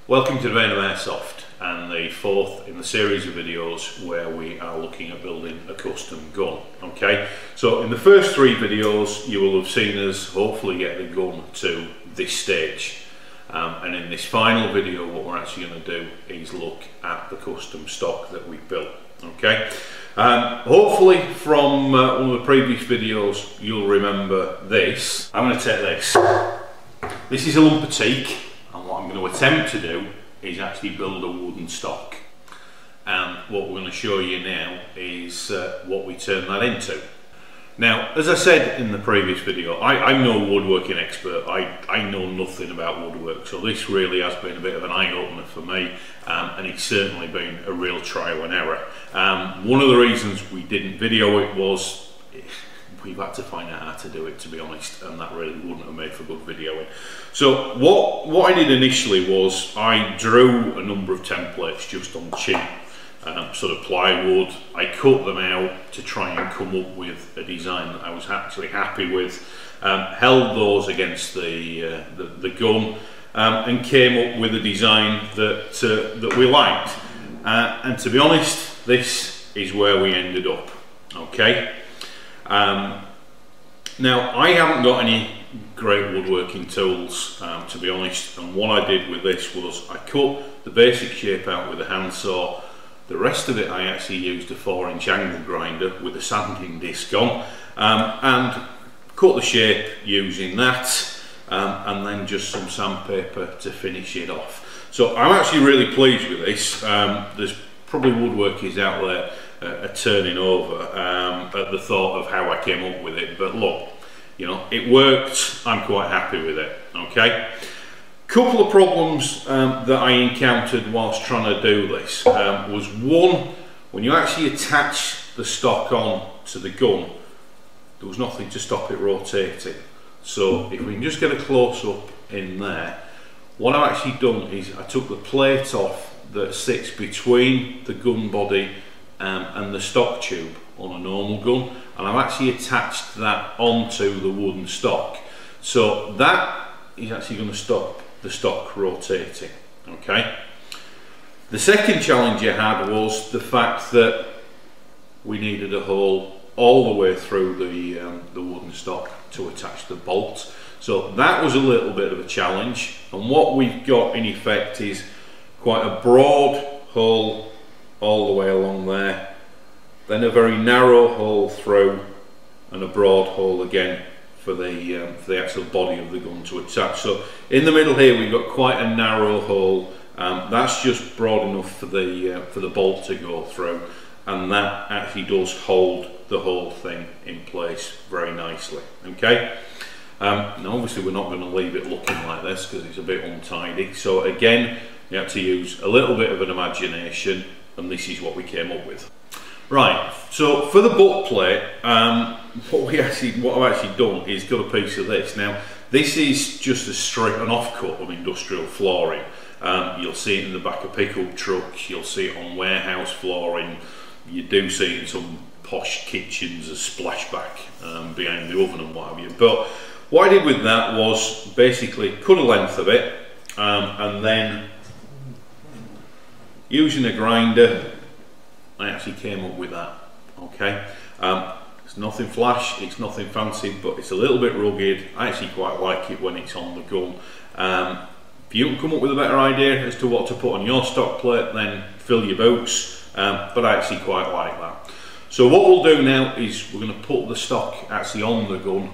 Welcome to Custom Airsoft, and the fourth in the series of videos where we are looking at building a custom gun. Okay, so in the first three videos you will have seen us hopefully get the gun to this stage, and in this final video what we're actually going to do is look at the custom stock that we've built. Okay, hopefully from one of the previous videos you'll remember this. I'm going to take this. This is a lump of teak, and what I'm going to attempt to do is actually build a wooden stock, and what we're going to show you now is what we turn that into. Now, as I said in the previous video, I'm no woodworking expert. I know nothing about woodwork, so this really has been a bit of an eye-opener for me, and it's certainly been a real trial and error. One of the reasons we didn't video it was we've had to find out how to do it, to be honest, and that really wouldn't have made for good videoing. So what I did initially was I drew a number of templates just on cheap sort of plywood. I cut them out to try and come up with a design that I was actually happy with, held those against the gun, and came up with a design that we liked, and to be honest, this is where we ended up. Okay. Now, I haven't got any great woodworking tools, to be honest, and what I did with this was I cut the basic shape out with a handsaw. The rest of it I actually used a 4-inch angle grinder with a sanding disc on, and cut the shape using that, and then just some sandpaper to finish it off. So I'm actually really pleased with this. There's probably woodworkers out there are turning over at the thought of how I came up with it, but look, you know, it worked. I'm quite happy with it. Okay, couple of problems that I encountered whilst trying to do this was, one, when you actually attach the stock on to the gun, there was nothing to stop it rotating. So if we can just get a close-up in there, what I've actually done is I took the plate off that sits between the gun body and the stock tube on a normal gun, and I've actually attached that onto the wooden stock, so that is actually going to stop the stock rotating. Okay, the second challenge I had was the fact that we needed a hole all the way through the wooden stock to attach the bolt, so that was a little bit of a challenge, and what we've got in effect is quite a broad hole all the way along there, then a very narrow hole through, and a broad hole again for the actual body of the gun to attach. So in the middle here we've got quite a narrow hole, that's just broad enough for the bolt to go through, and that actually does hold the whole thing in place very nicely. Okay, now obviously we're not going to leave it looking like this because it's a bit untidy, so again you have to use a little bit of an imagination, and this is what we came up with. Right, so for the butt plate, what I've actually done is got a piece of this. Now, this is just an offcut of industrial flooring. You'll see it in the back of pickup trucks, you'll see it on warehouse flooring, you do see it in some posh kitchens as splashback behind the oven and what have you. But what I did with that was basically cut a length of it, and then using a grinder I actually came up with that. Okay, it's nothing flash, it's nothing fancy, but it's a little bit rugged. I actually quite like it when it's on the gun. If you can come up with a better idea as to what to put on your stock plate, then fill your boots, but I actually quite like that. So what we'll do now is we're going to put the stock actually on the gun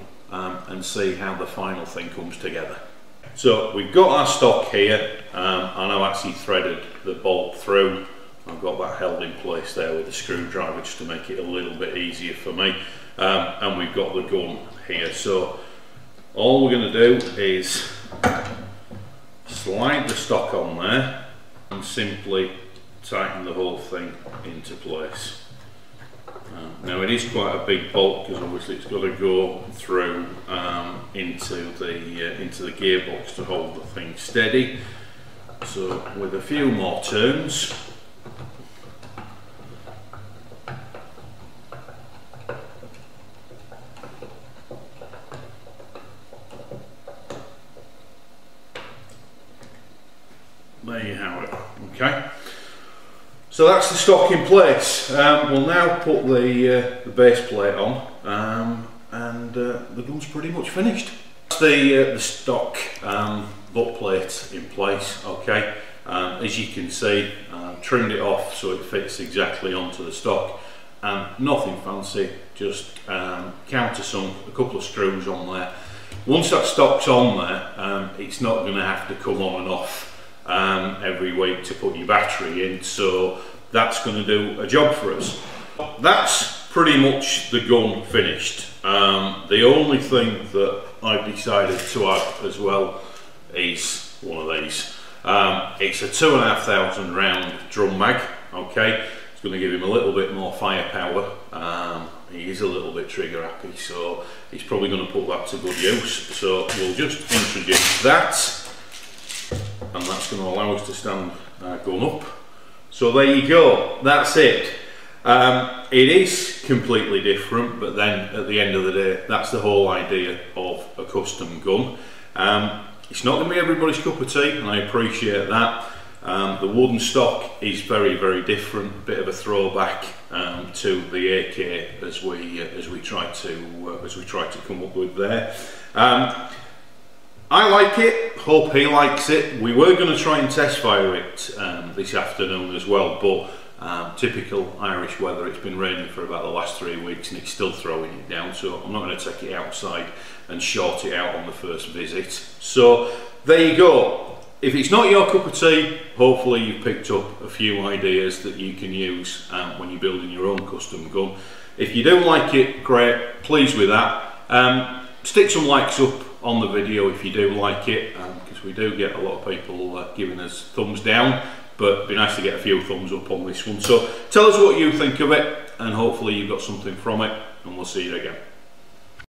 and see how the final thing comes together. So we've got our stock here, and I've actually threaded the bolt through. I've got that held in place there with a screwdriver just to make it a little bit easier for me, and we've got the gun here. So all we're going to do is slide the stock on there and simply tighten the whole thing into place. Now it is quite a big bolt because obviously it's got to go through into the gearbox to hold the thing steady. So with a few more turns, there there you have it. Okay, so that's the stock in place. We'll now put the base plate on, and the gun's pretty much finished. That's the stock butt plate in place. Okay, as you can see, trimmed it off so it fits exactly onto the stock, and nothing fancy, just countersunk, a couple of screws on there. Once that stock's on there, it's not going to have to come on and off every week to put your battery in, so that's going to do a job for us. That's pretty much the gun finished. The only thing that I've decided to add as well is one of these. It's a 2,500 round drum mag. Okay, it's going to give him a little bit more firepower. He is a little bit trigger happy, so he's probably going to put that to good use. So we'll just introduce that, and that's going to allow us to stand our gun up. So there you go, that's it. It is completely different, but then at the end of the day, that's the whole idea of a custom gun. It's not going to be everybody's cup of tea, and I appreciate that. The wooden stock is very, very different, a bit of a throwback to the AK as we try to come up with there. I like it, hope he likes it. We were going to try and test fire it this afternoon as well, but typical Irish weather, it's been raining for about the last 3 weeks and it's still throwing it down, so I'm not going to take it outside and short it out on the first visit. So there you go. If it's not your cup of tea, hopefully you've picked up a few ideas that you can use when you're building your own custom gun. If you do like it, great, pleased with that. Stick some likes up on the video if you do like it, because we do get a lot of people giving us thumbs down, but it'd be nice to get a few thumbs up on this one. So tell us what you think of it, and hopefully you've got something from it, and we'll see you again.